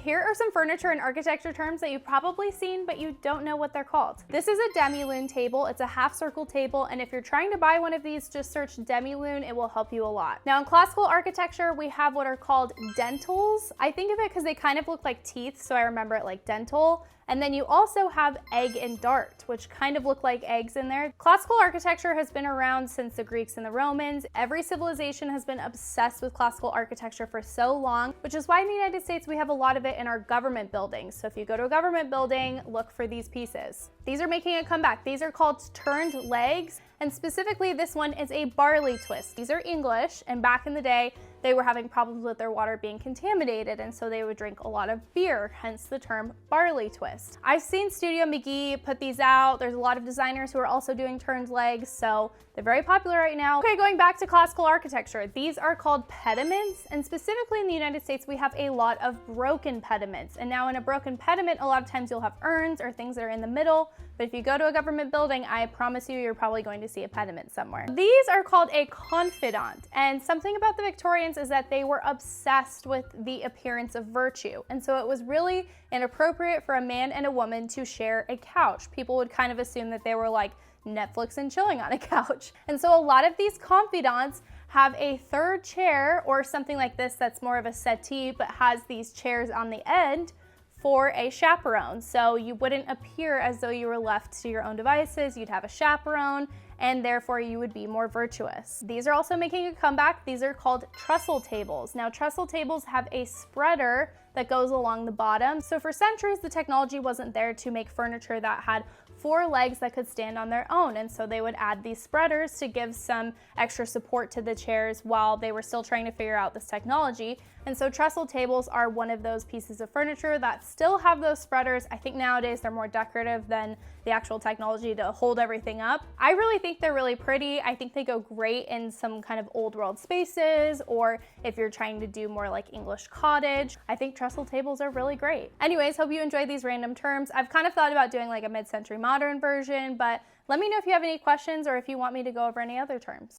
Here are some furniture and architecture terms that you've probably seen, but you don't know what they're called. This is a demi-lune table. It's a half circle table, and if you're trying to buy one of these, just search demi-lune. It will help you a lot. Now in classical architecture, we have what are called dentils. I think of it because they kind of look like teeth, so I remember it like dental. And then you also have egg and dart, which kind of look like eggs in there. Classical architecture has been around since the Greeks and the Romans. Every civilization has been obsessed with classical architecture for so long, which is why in the United States we have a lot of it in our government buildings. So if you go to a government building, look for these pieces. These are making a comeback. These are called turned legs, and specifically this one is a barley twist. These are English, and back in the day, they were having problems with their water being contaminated, and so they would drink a lot of beer, hence the term barley twist. I've seen Studio McGee put these out. There's a lot of designers who are also doing turned legs, so they're very popular right now. Okay, going back to classical architecture, these are called pediments, and specifically in the United States, we have a lot of broken pediments. And now in a broken pediment, a lot of times you'll have urns or things that are in the middle, but if you go to a government building, I promise you're probably going to see a pediment somewhere. These are called a confidant, and something about the Victorians is that they were obsessed with the appearance of virtue. And so it was really inappropriate for a man and a woman to share a couch. People would kind of assume that they were like Netflix and chilling on a couch. And so a lot of these confidants have a third chair or something like this that's more of a settee, but has these chairs on the end for a chaperone. So you wouldn't appear as though you were left to your own devices. You'd have a chaperone, and therefore you would be more virtuous. These are also making a comeback. These are called trestle tables. Now trestle tables have a spreader that goes along the bottom. So for centuries, the technology wasn't there to make furniture that had 4 legs that could stand on their own. And so they would add these spreaders to give some extra support to the chairs while they were still trying to figure out this technology. And so trestle tables are one of those pieces of furniture that still have those spreaders. I think nowadays they're more decorative than the actual technology to hold everything up. I really think they're really pretty. I think they go great in some kind of old world spaces, or if you're trying to do more like English cottage. I think trestle tables are really great. Anyways, hope you enjoyed these random terms. I've kind of thought about doing like a mid-century modern version, but let me know if you have any questions or if you want me to go over any other terms.